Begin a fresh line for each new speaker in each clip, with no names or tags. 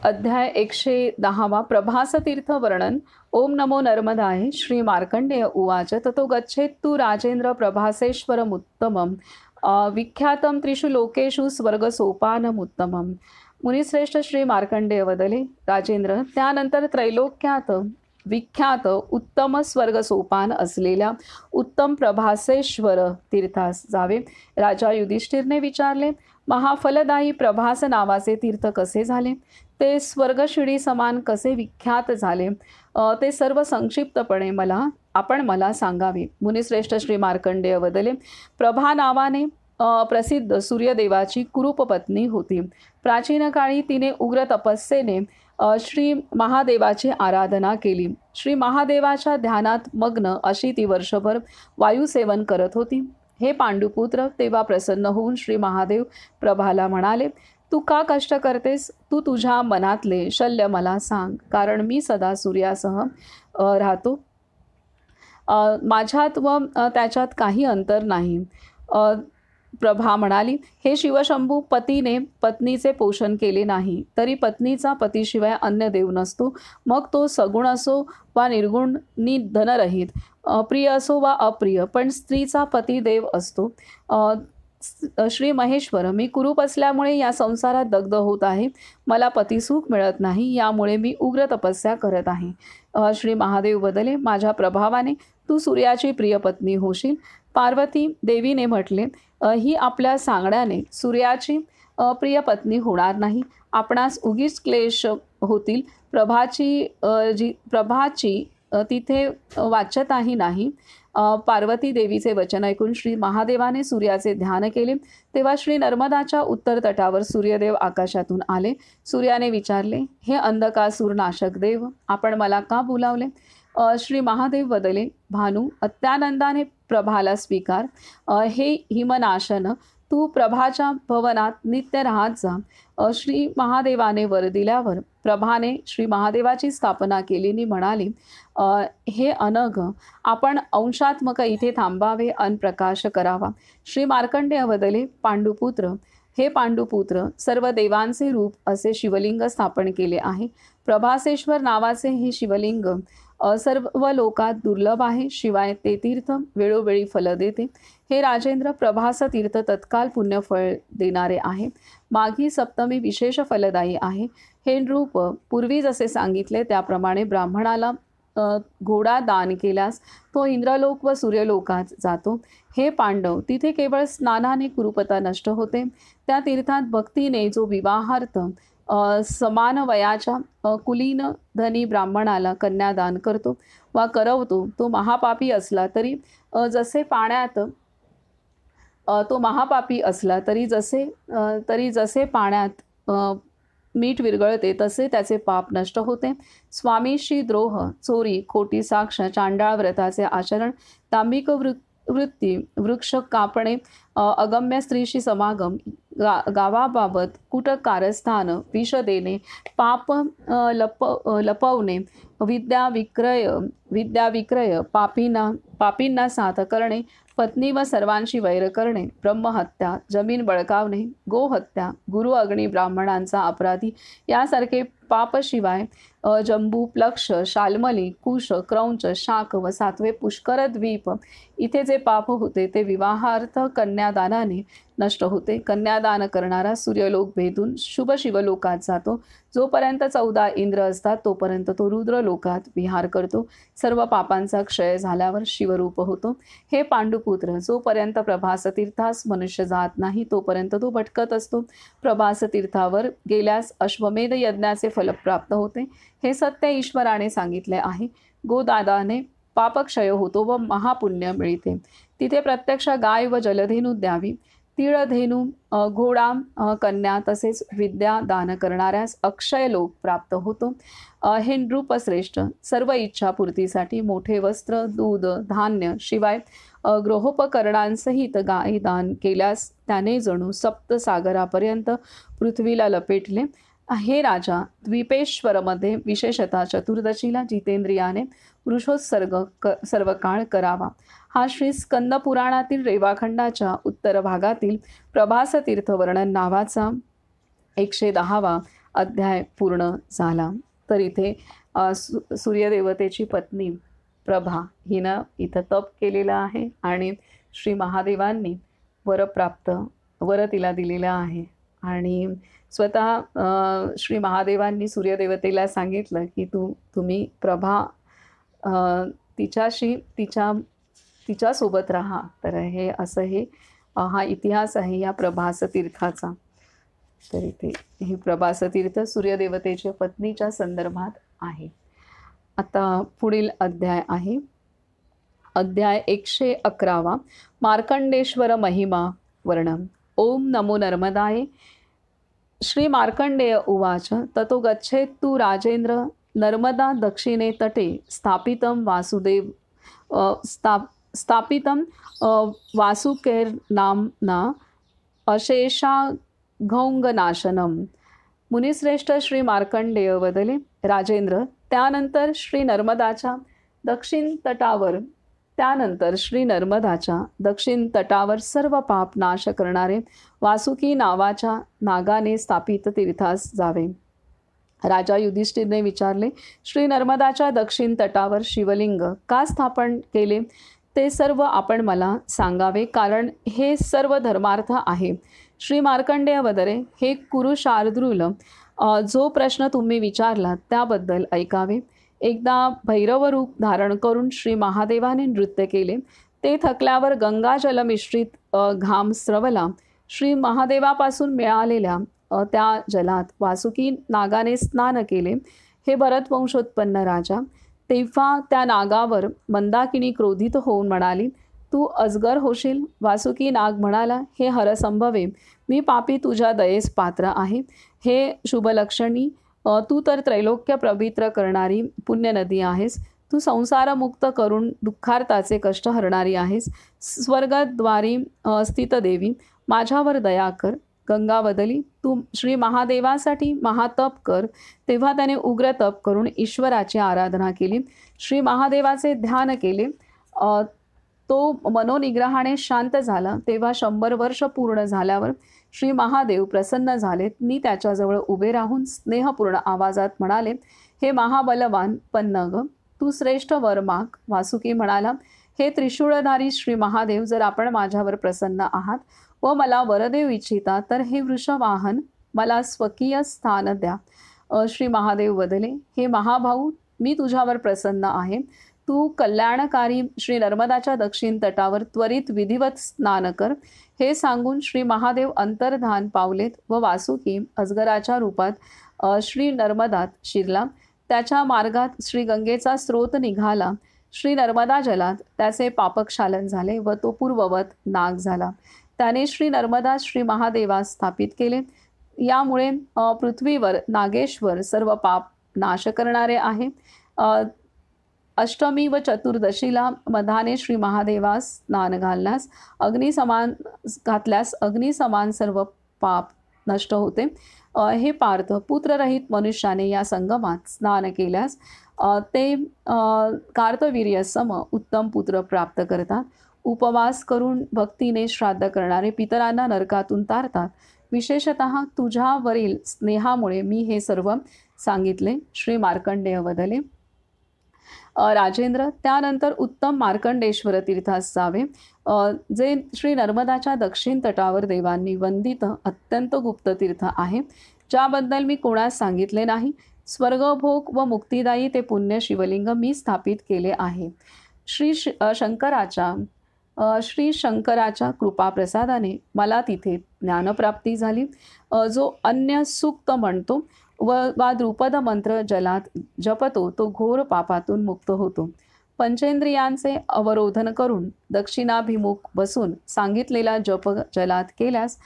अध्याय 110 प्रभासतीर्थ वर्णन। ओम नमो नर्मदाय श्री मार्कंडेय उवाच ततो गच्छेत्तु राजेंद्र प्रभासेश्वरमुत्तमं विख्यातं त्रिषु लोकेषु स्वर्गसोपानमुत्तमं। मुनिश्रेष्ठ श्री मार्कंडेय वदले, राजेंद्र, त्यानंतर त्रैलोक्यात विख्यात उत्तम स्वर्ग सोपान असलेल्या उत्तम प्रभासेश्वर तीर्थास जावे। राजा युधिष्ठिरने विचारले, महाफलदायी प्रभास नावाचे तीर्थ कसे झाले? ते स्वर्गशिडी समान कसे विख्यात झाले? ते सर्व संक्षिप्तपणे आपण मला सांगावे। मुनिश्रेष्ठ श्री मार्कंडेय वदले, प्रभा नावाने प्रसिद्ध सूर्यदेवाची कुरूप पत्नी होती। प्राचीन काळी तिने उग्र तपस्येने श्री महादेवाची आराधना केली। श्री महादेवाच्या ध्यानात मग्न अशी ती वर्षभर वायुसेवन करत होती। हे पांडुपुत्र, तेव्हा प्रसन्न होऊन श्री महादेव प्रभाला म्हणाले, तू का कष्ट करतेस? तू तुझ्या मनातले शल्य मला सांग, कारण मी सदा सूर्यासह राहतो। माझ्यात व त्याच्यात काही अंतर नाही। प्रभा म्हणाली, हे शिवशंभू, पतीने पत्नीचे पोषण केले नाही तरी पत्नीचा पतीशिवाय अन्य देव नसतो, मग तो सगुण असो वा निर्गुण नि धनरहित, प्रिय असो वा अप्रिय, पण स्त्रीचा पती देव असतो। श्री महेश्वर, मी कुरूप असल्यामुळे या संसारात दग्ध होत आहे। मला पतिसुख मिळत नाही, यामुळे मी उग्र तपस्या करत आहे। श्री महादेव बदले, माझ्या प्रभावाने तू सूर्याची प्रिय पत्नी होशील। पार्वती देवीने म्हटले, ही आपल्या सांगण्याने सूर्याची प्रिय पत्नी होणार नाही, आपणास उगीच क्लेश होतील। प्रभाची तिथे वाच्यताही नाही। पार्वती देवीचे वचन ऐकून श्री महादेवाने सूर्याचे ध्यान केले। तेव्हा श्री नर्मदाच्या उत्तर तटावर सूर्यदेव आकाशातून आले। सूर्याने विचारले, हे अंधकासूर नाशक देव, आपण मला का बोलावले? श्री महादेव बदले, भानू, अत्यानंदाने प्रभाला स्वीकार। हे हिमनाशन, तू प्रभाच्या भवनात नित्य राहत जा। श्री महादेवाने वर दिल्यावर प्रभाने श्री महादेवाची स्थापना केली नि म्हणाली, हे अनघ, आपण अंशात्मक इथे थांबावे अन प्रकाश करावा। श्री मार्कंडेय बदले, पांडुपुत्र, हे पांडुपुत्र, सर्व देवांचे रूप असे शिवलिंग स्थापन केले आहे। प्रभासेश्वर नावाचे हे शिवलिंग सर्व लोकात दुर्लभ आहे, शिवाय ते तीर्थ वेळोवेळी फल देते। हे राजेंद्र, प्रभास तीर्थ तत्काल पुण्यफळ देणारे आहे। माघी सप्तमी विशेष फलदायी आहे। हे नृप, पूर्वी जसे सांगितले त्याप्रमाणे ब्राह्मणाला घोडा दान केल्यास तो इंद्रलोक व सूर्यलोकात जातो। हे पांडव, तिथे केवळ स्नानाने कुरूपता नष्ट होते। त्या तीर्थात भक्तीने जो विवाहार्थ समान वयाच्या कुलीन धनी ब्राह्मणाला कन्यादान करतो वा करवतो, तो महापापी असला तरी जसे पाण्यात मीठ विरघळते तसे त्याचे पाप नष्ट होते। स्वामीशी द्रोह, चोरी, खोटी साक्ष, चांडाळ व्रताचे आचरण, तांबिक वृत्ती, वृक्ष कापणे, अगम्य स्त्रीशी समागम, गावाबाबत कुट कारस्थान, विष देणे, पाप लपवणे, विद्या विक्रय, पापींना साथ करणे, पत्नी व सर्वांशी वैर करणे, ब्रह्महत्या, जमीन बळकावणे, गोहत्या, गुरु अग्नी ब्राह्मणांचा अपराधी यासारखे पापशिवाय जंबू, प्लक्ष, शाल्मली, कुश, क्रौंच, शाक व 7वे पुष्कर द्वीप इथे जे पाप होते ते विवाहार्थ कन्यादानाने नष्ट होते। कन्यादान करणारा सूर्यलोक भेदून शुभ शिवलोकात जातो। जोपर्यंत 14 इंद्र असतात तोपर्यंत तो रुद्रलोकात विहार करतो। सर्व पापांचा क्षय झाल्यावर शिवरूप होतो। हे पांडुपुत्र, जोपर्यंत प्रभास तीर्थास मनुष्य जात नाही तोपर्यंत तो भटकत असतो। प्रभास तीर्थावर गेल्यास अश्वमेध यज्ञाचे फल प्राप्त होते। हे सत्य ईश्वराने सांगितले आहे। गोदादाने पापक्षय होतो व महापुण्य मिळते। तिथे प्रत्यक्ष गाय व जलधेनू द्यावी। तिळधेनू, घोडा, कन्या तसेच विद्या दान करणाऱ्यास अक्षय लोक प्राप्त होतो। हे नृपश्रेष्ठ, सर्व इच्छापूर्तीसाठी मोठे वस्त्र, दूध, धान्य शिवाय गृहोपकरणांसहित गायी दान केल्यास त्याने जणू सप्तसागरापर्यंत पृथ्वीला लपेटले। हे राजा, द्वीपेश्वरमध्ये विशेषतः चतुर्दशीला जितेंद्रियाने वृषोत्सर्ग सर्व काळ करावा। हा श्री स्कंद पुराणातील रेवाखंडाच्या उत्तर भागातील प्रभास तीर्थ वर्णन नावाचा 110वा अध्याय पूर्ण झाला. तर इथे सूर्यदेवतेची पत्नी प्रभा हिनं इथं तप केलेलं आहे आणि श्री महादेवांनी वर तिला दिलेलं आहे. आणि स्वतः श्री महादेवांनी सूर्यदेवतेला सांगितलं की तुम्ही प्रभा तिच्यासोबत राहा. तर हे असं हा इतिहास आहे या प्रभास तीर्थाचा. तर इथे हे प्रभास तीर्थ सूर्यदेवतेच्या पत्नीच्या संदर्भात आहे. आता पुढील अध्याय आहे अध्याय 111 मार्कंडेश्वर महिमा वर्णम. ओम नमो नर्मदाय. श्री मार्कंडेय उवाच ततो गच्छेत् तु राजेंद्र नर्मदा दक्षिणे तटे स्थापितं स्थापितं वासुकेर्नाम्ना अशेषाघौंगनाशनम. मुनिश्रेष्ठ श्री मार्कंडेय वदले, राजेंद्र, त्यानंतर श्री नर्मदाच्या दक्षिण तटावर सर्व पाप नाश करणारे वासुकी नावाच्या नागाने स्थापित तीर्थास जावे. राजा युधिष्ठिरने विचारले, श्री नर्मदाच्या दक्षिण तटावर शिवलिंग का स्थापन केले ते सर्व आपण मला सांगावे, कारण हे सर्व धर्मार्थ आहे. श्री मार्कंडेय वदरे, हे कुरु शार्दूल, जो प्रश्न तुम्ही विचारला त्याबद्दल ऐकावे. एकदा भैरव रूप धारण करून श्री महादेवाने नृत्य केले. ते थकल्यावर गंगाजल मिश्रित घाम स्रवला. श्री महादेवापासून मिळालेल्या त्या जलात वासुकी नागाने स्नान केले. हे भरतवंशोत्पन्न राजा, तेव्हा त्या नागावर मंदाकिनी क्रोधित होऊन म्हणाली, तू अजगर होशील. वासुकी नाग म्हणाला, हे हरसंभवे, मी पापी तुझ्या दयेस पात्र आहे. हे शुभलक्षणी, तू तर त्रैलोक्य पवित्र करणारी पुण्य नदी आहेस. तू संसारमुक्त करून दुःखार्ताचे कष्ट हरणारी आहेस. स्वर्गद्वारी स्थित देवी, माझ्यावर दया कर. गंगा वदली, तू श्री महादेवासाठी महातप कर. तेव्हा त्याने उग्र तप करून ईश्वराची आराधना केली. श्री महादेवाचे ध्यान केले. तो मनोनिग्रहाने शांत झाला. तेव्हा 100 वर्ष पूर्ण झाल्यावर श्री महादेव प्रसन्न झालेत. मी त्याच्याजवळ उभे राहून स्नेहपूर्ण आवाजात म्हणाले, हे महाबलवान पन्नग, तू श्रेष्ठ वर माग. वासुकी म्हणाला, हे त्रिशूळधारी श्री महादेव, जर आपण माझ्यावर प्रसन्न आहात व मला वर देऊ इच्छिता तर हे वृषवाहन मला स्वकीय स्थान द्या. श्री महादेव वदले, हे महाभाऊ, मी तुझ्यावर प्रसन्न आहे. तू कल्याणकारी श्री नर्मदाच्या दक्षिण तटावर त्वरित विधिवत स्नान कर. हे सांगून श्री महादेव अंतर्धान पावलेत व वासुकी अजगराच्या रूपात श्री नर्मदात शिरला. त्याच्या मार्गात श्री गंगेचा स्रोत निघाला. श्री नर्मदा जलात त्याचे पापक्षालन झाले व तो पूर्ववत नाग झाला. त्याने श्री नर्मदा श्री महादेवास स्थापित केले. यामुळे पृथ्वीवर नागेश्वर सर्व पाप नाश करणारे आहे. अष्टमी व चतुर्दशीला मधाने श्री महादेवास स्नान घातल्यास अग्निसमान सर्व पाप नष्ट होते. हे पार्थ, पुत्ररहित मनुष्याने या संगमात स्नान केल्यास ते कार्तवीर्य सम उत्तम पुत्र प्राप्त करतात. उपवास करून भक्तीने श्राद्ध करणारे पितरांना नरकातून तारतात. विशेषतः तुझ्यावरील स्नेहामुळे मी हे सर्व सांगितले. श्री मार्कंडेय वदले, राजेंद्र, त्यानंतर उत्तम मार्कंडेश्वर तीर्थास जावे, जे श्री नर्मदाच्या दक्षिण तटावर देवांनी वंदित अत्यंत गुप्त तीर्थ आहे, ज्याबद्दल मी कोणास सांगितले नाही. स्वर्गभोग व मुक्तिदायी ते पुण्य शिवलिंग मी स्थापित केले आहे. श्री शंकराच्या कृपाप्रसादाने मला तिथे ज्ञानप्राप्ती झाली. जो अन्य सूक्त म्हणतो वा द्रुपद मंत्र जलात जपतो तो घोर पापातून मुक्त होतो. पंचेंद्रियांचे अवरोधन करून दक्षिणाभिमुख बसून सांगितलेला जप जलात केल्यास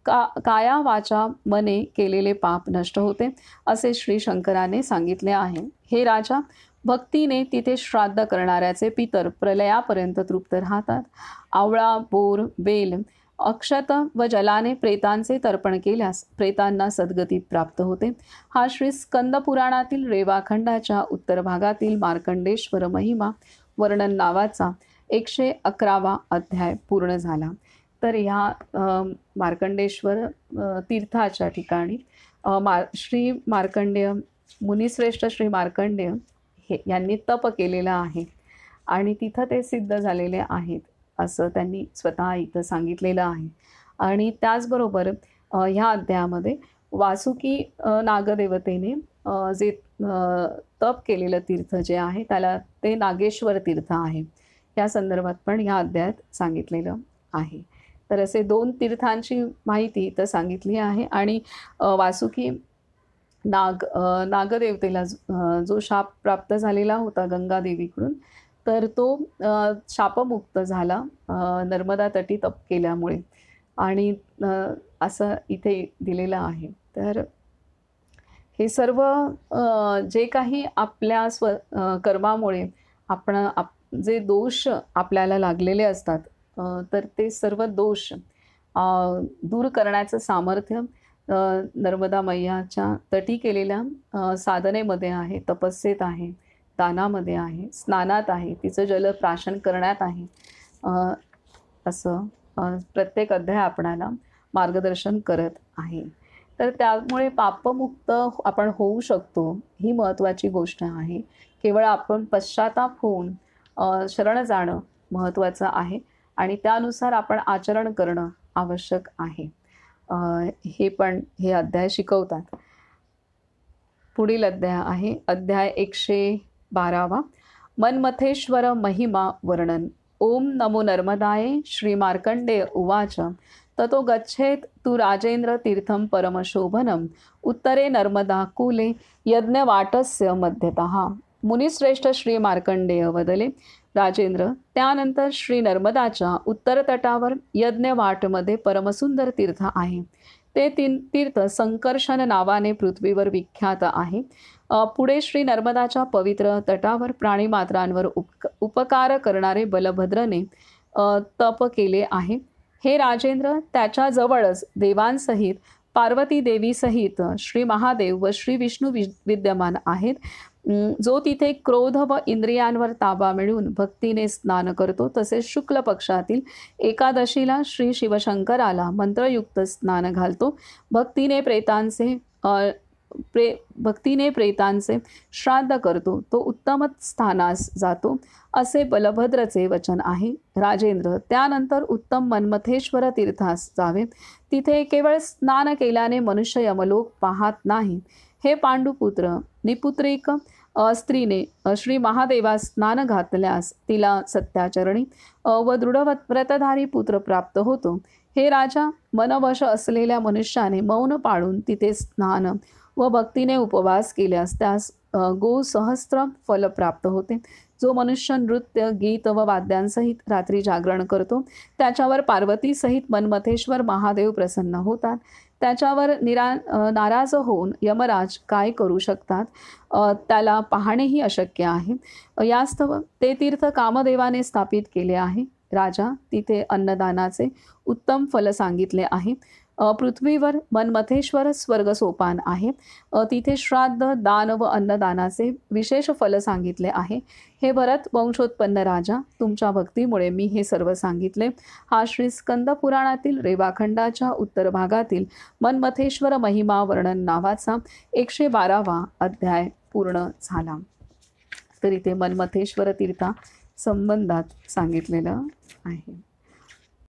काया वाचा मने केलेले पाप नष्ट होते, असे श्री शंकराने सांगितले आहे. हे राजा, भक्तीने तिथे श्राद्ध करणाऱ्याचे पितर प्रलयापर्यंत तृप्त राहतात. आवळा, बोर, बेल, अक्षत व जलाने प्रेतांचे तर्पण केल्यास प्रेतांना सद्गती प्राप्त होते. हा श्री स्कंद पुराणातील रेवाखंडाच्या उत्तर भागातील मार्कंडेश्वर महिमा वर्णन नावाचा 111वा अध्याय पूर्ण झाला. तर ह्या मार्कंडेश्वर तीर्थाच्या ठिकाणी श्री मार्कंडेय मुनिश्रेष्ठ श्री मार्कंडेय यांनी तप केलेलं आहे आणि तिथं ते सिद्ध झालेले आहेत असं त्यांनी स्वतः इथं सांगितलेलं आहे. आणि त्याचबरोबर ह्या अध्यायामध्ये वासुकी नागदेवतेने जे तप केलेलं तीर्थ जे आहे त्याला ते नागेश्वर तीर्थ आहे, या संदर्भात पण ह्या अध्यायात सांगितलेलं आहे. तर असे 2 तीर्थांची माहिती इथं सांगितली आहे. आणि वासुकी नागदेवतेला जो शाप प्राप्त झालेला होता गंगादेवीकडून, तर तो शापमुक्त झाला नर्मदा तटी तप केल्यामुळे, आणि असं इथे दिलेलं आहे. तर हे सर्व जे काही आपल्या कर्मामुळे जे दोष आपल्याला लागलेले असतात, तर ते सर्व दोष दूर करण्याचं सामर्थ्य नर्मदा मैयाच्या तटी केलेल्या साधनेमध्ये आहे, तपस्येत आहे, दानामध्ये आहे, स्नानात आहे, तिचं जल प्राशन करण्यात आहे. असं प्रत्येक अध्याय आपणाला मार्गदर्शन करत आहे. तर त्यामुळे पापमुक्त आपण होऊ शकतो, ही महत्त्वाची गोष्ट आहे. केवळ आपण पश्चाताप होऊन शरण जाणं महत्त्वाचं आहे आणि त्यानुसार आपण आचरण करणं आवश्यक आहे. हे अध्याय शिकवतात. पुढील अध्याय आहे अध्याय 112. मन्मथेश्वर महिमा वर्णन. ओम नमो नर्मदाय. श्री मार्कंडेय उवाच. ततो गच्छेत तु राजेंद्र तीर्थम परमशोभनम उत्तरे नर्मदा कूले यज्ञवाटस्य मध्यतः. मुनिश्रेष्ठ श्री मार्कंडेय वदले, राजेंद्र, त्यानंतर श्री नर्मदाच्या उत्तर तटावर यज्ञवाटमध्ये परमसुंदर तीर्थ आहे. ते तीर्थ संकर्षण नावाने पृथ्वीवर विख्यात आहे. पुढे श्री नर्मदाच्या पवित्र तटावर प्राणीमात्रांवर उपकार करणारे बलभद्रने तप केले आहे. हे राजेंद्र, त्याच्या जवळच देवांसहित पार्वती देवीसहित श्री महादेव व श्री विष्णू विद्यमान आहेत. जो तिथे क्रोध व इंद्रियांवर ताबा मिळवून भक्तीने स्नान करतो, तसेच शुक्ल पक्षातील एकादशीला श्री शिवशंकराला मंत्रयुक्त स्नान घालतो, भक्तीने प्रेतांचे श्राद्ध करतो, तो उत्तम स्थानास जातो, असे बलभद्रचे वचन आहे. राजेंद्र, त्यानंतर उत्तम मन्मथेश्वर तीर्थास जावे. तिथे केवळ स्नान केल्याने मनुष्य यमलोक पाहत नाही. हे पांडुपुत्र, निपुत्रिक स्त्रीने श्री महादेवास स्नान घातल्यास तिला सत्याचरणी व दृढ व्रतधारी पुत्र प्राप्त होतो. हे राजा, मनवश असलेल्या मनुष्याने मौन पाळून तिथे स्नान व भक्तीने उपवास केल्यास त्यास गोसहस्त्र फल प्राप्त होते. जो मनुष्य नृत्य, गीत व वाद्यांसहित रात्री जागरण करतो, त्याच्यावर पार्वतीसहित मन्मथेश्वर महादेव प्रसन्न होतात. त्याच्यावर नाराज होऊन यमराज काय करू शकतात, त्याला पाहणेही अशक्य आहे. यास्तव ते तीर्थ कामदेवाने स्थापित केले आहे. राजा, तिथे अन्नदानाचे उत्तम फल सांगितले आहे. पृथ्वीवर मन्मथेश्वर स्वर्ग सोपान आहे. तिथे श्राद्ध, दान व अन्नदानाचे विशेष फल सांगितले आहे. हे भरत वंशोत्पन्न राजा, तुमच्या भक्तीमुळे मी हे सर्व सांगितले. हा श्री स्कंद पुराणातील रेवाखंडाच्या उत्तर भागातील मन्मथेश्वर महिमा वर्णन नावाचा 112वा अध्याय पूर्ण झाला. तर इथे मन्मथेश्वर तीर्था संबंधात सांगितलेलं आहे.